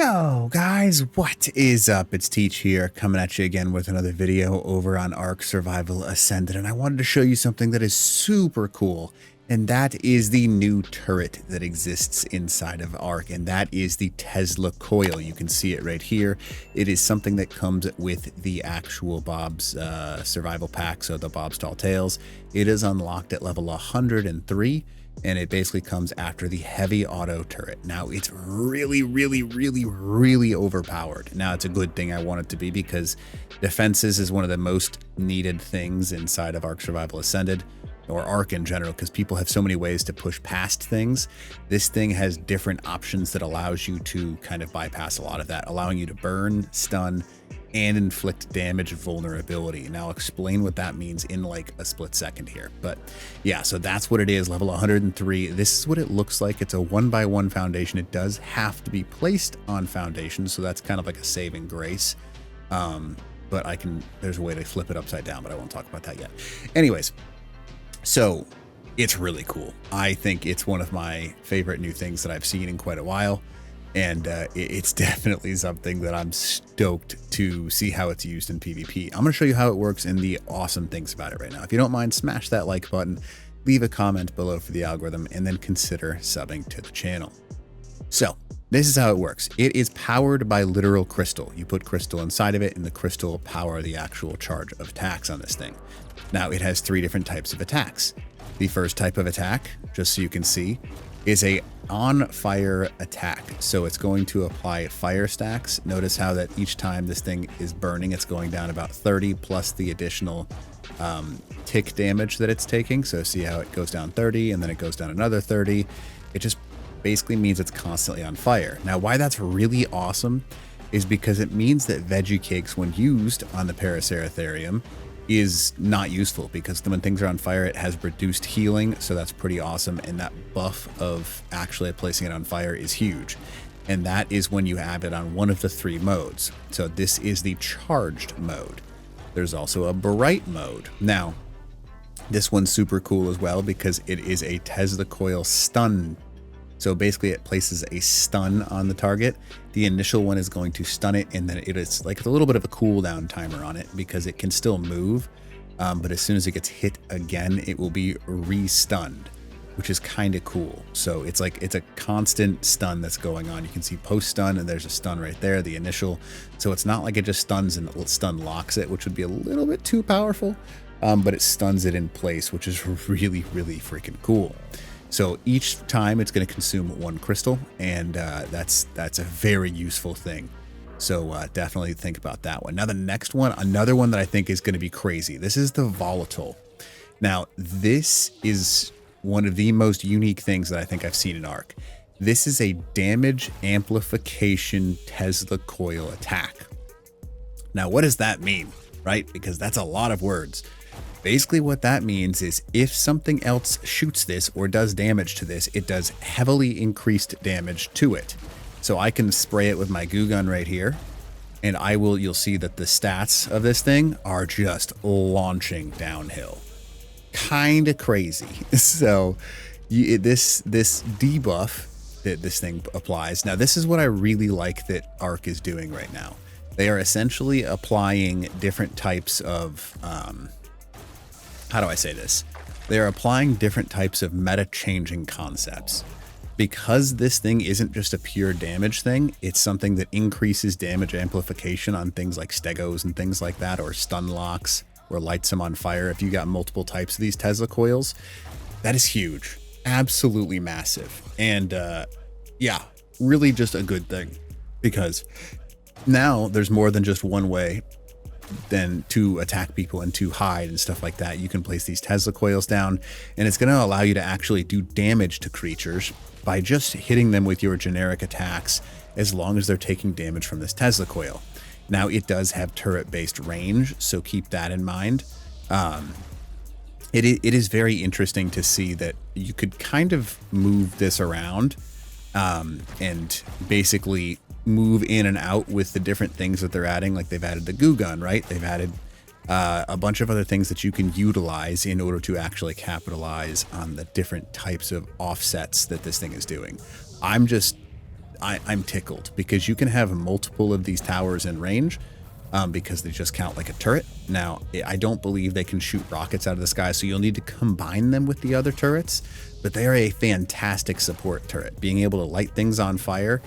Yo guys, what is up? It's Teach here, coming at you again with another video over on Ark Survival Ascended, and I wanted to show you something that is super cool, and that is the new turret that exists inside of Ark, and that is the Tesla Coil. You can see it right here. It is something that comes with the actual Bob's survival pack, so the Bob's Tall Tales. It is unlocked at level 103. And it basically comes after the heavy auto turret. Now it's really overpowered. Now it's a good thing I want it to be, because defenses is one of the most needed things inside of Ark Survival Ascended, or Ark in general, because people have so many ways to push past things. This thing has different options that allows you to kind of bypass a lot of that, allowing you to burn, stun, and inflict damage vulnerability. Now I'll explain what that means in like a split second here. But yeah, so that's what it is, level 103. This is what it looks like. It's a 1x1 foundation. It does have to be placed on foundation, so that's kind of like a saving grace. But there's a way to flip it upside down, but I won't talk about that yet. Anyways, so it's really cool. I think it's one of my favorite new things that I've seen in quite a while. And it's definitely something that I'm stoked to see how it's used in PvP. I'm going to show you how it works and the awesome things about it right now. If you don't mind, smash that like button, leave a comment below for the algorithm, and then consider subbing to the channel. So this is how it works. It is powered by literal crystal. You put crystal inside of it, and the crystal will power the actual charge of attacks on this thing. Now it has 3 different types of attacks. The first type of attack, just so you can see, is a on fire attack. So it's going to apply fire stacks. Notice how that each time this thing is burning, it's going down about 30 plus the additional tick damage that it's taking. So see how it goes down 30 and then it goes down another 30. It just basically means it's constantly on fire. Now why that's really awesome is because it means that veggie cakes, when used on the Paraceratherium, is not useful, because when things are on fire, it has reduced healing, so that's pretty awesome. And that buff of actually placing it on fire is huge, and that is when you have it on one of the 3 modes. So this is the charged mode. There's also a bright mode. Now this one's super cool as well, because it is a Tesla Coil stun. So basically it places a stun on the target. The initial one is going to stun it, and then it is like a little bit of a cooldown timer on it, because it can still move. But as soon as it gets hit again, it will be re-stunned, which is kind of cool. So it's a constant stun that's going on. You can see post-stun, and there's a stun right there, the initial. So it's not like it just stuns and stun locks it, which would be a little bit too powerful. But it stuns it in place, which is really freaking cool. So each time it's going to consume 1 crystal, and that's a very useful thing. So definitely think about that one. Now the next one, another one that I think is going to be crazy. This is the Volatile. Now this is one of the most unique things that I think I've seen in Ark. This is a damage amplification Tesla Coil attack. Now what does that mean, right? Because that's a lot of words. Basically what that means is if something else shoots this or does damage to this, it does heavily increased damage to it. So I can spray it with my goo gun right here, and you'll see that the stats of this thing are just launching downhill. Kind of crazy. So this debuff that this thing applies. Now this is what I really like that Ark is doing right now. They are essentially applying different types of how do I say this? They're applying different types of meta-changing concepts. Because this thing isn't just a pure damage thing, it's something that increases damage amplification on things like stegos and things like that, or stun locks, or lights them on fire. If you got multiple types of these Tesla coils, that is huge. Absolutely massive. And yeah, really just a good thing, because now there's more than just one way than to attack people and to hide and stuff like that. You can place these Tesla coils down, and it's going to allow you to actually do damage to creatures by just hitting them with your generic attacks, as long as they're taking damage from this Tesla coil. Now it does have turret-based range, so keep that in mind. It is very interesting to see that you could kind of move this around and basically move in and out with the different things that they're adding. Like they've added the goo gun, right? They've added a bunch of other things that you can utilize in order to actually capitalize on the different types of offsets that this thing is doing. I'm tickled because you can have multiple of these towers in range because they just count like a turret. Now, I don't believe they can shoot rockets out of the sky, so you'll need to combine them with the other turrets, but they are a fantastic support turret. Being able to light things on fire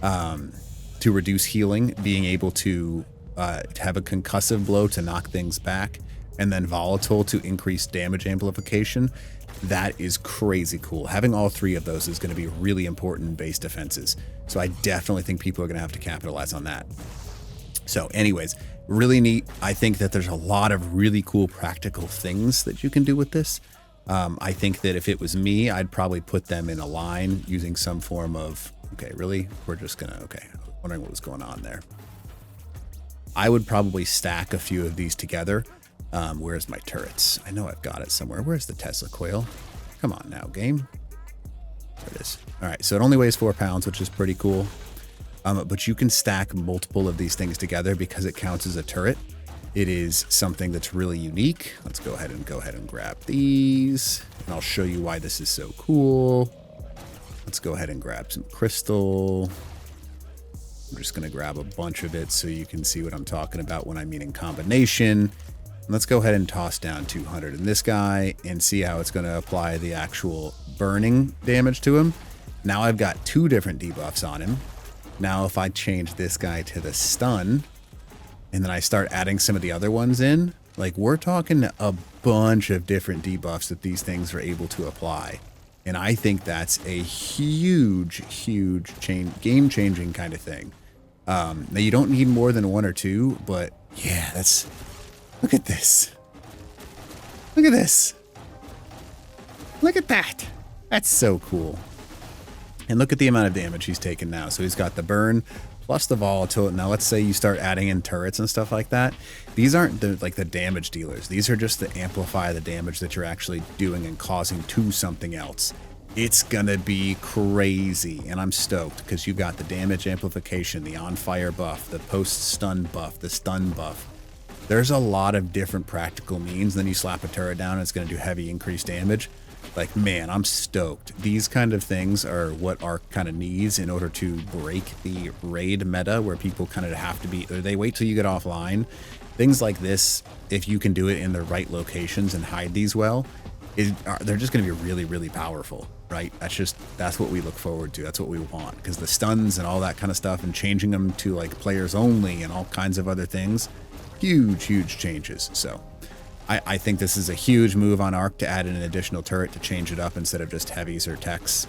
to reduce healing, being able to have a concussive blow to knock things back, and then Volatile to increase damage amplification. That is crazy cool. Having all three of those is going to be really important in base defenses. So I definitely think people are going to have to capitalize on that. So anyways, really neat. I think that there's a lot of really cool practical things that you can do with this. I think that if it was me, I'd probably put them in a line using some form of, okay, really? We're just going to, okay, I was wondering what was going on there. I would probably stack a few of these together. Where's my turrets? I know I've got it somewhere. Where's the Tesla coil? Come on now, game. There it is. All right, so it only weighs 4 pounds, which is pretty cool. But you can stack multiple of these things together because it counts as a turret. It is something that's really unique. Let's go ahead and grab these, and I'll show you why this is so cool. Let's go ahead and grab some crystal. I'm just going to grab a bunch of it so you can see what I'm talking about when I mean in combination. Let's go ahead and toss down 200 in this guy and see how it's going to apply the actual burning damage to him. Now I've got 2 different debuffs on him. Now if I change this guy to the stun and then I start adding some of the other ones in, like we're talking a bunch of different debuffs that these things are able to apply. And I think that's a huge game-changing kind of thing. Now you don't need more than 1 or 2, but yeah, that's... Look at this. Look at this. Look at that. That's so cool. And look at the amount of damage he's taken now. So he's got the burn plus the volatile. Now let's say you start adding in turrets and stuff like that. These aren't the damage dealers. These are just to amplify the damage that you're actually doing and causing to something else. It's gonna be crazy, and I'm stoked because you've got the damage amplification, the on fire buff, the post stun buff, the stun buff. There's a lot of different practical means. Then you slap a turret down and it's going to do heavy increased damage. Like, man, I'm stoked. These kind of things are what Ark kind of needs in order to break the raid meta where people kind of have to be, or they wait till you get offline. Things like this, if you can do it in the right locations and hide these well, they're just going to be really, really powerful, right? That's what we look forward to. That's what we want, because the stuns and all that kind of stuff and changing them to like players only and all kinds of other things, huge changes. So I think this is a huge move on Ark to add in an additional turret to change it up instead of just heavies or techs.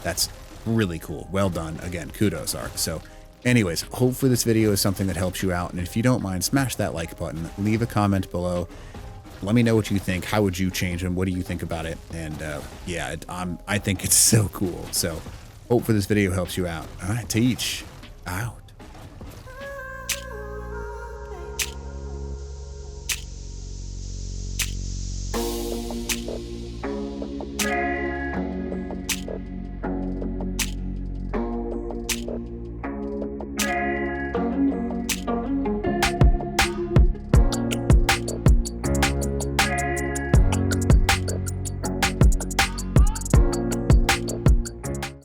That's really cool. Well done. Again, kudos, Ark. So anyways, hopefully this video is something that helps you out. And if you don't mind, smash that like button, leave a comment below. Let me know what you think. How would you change them? What do you think about it? And yeah, I think it's so cool. So hopefully this video helps you out. All right, Teach out.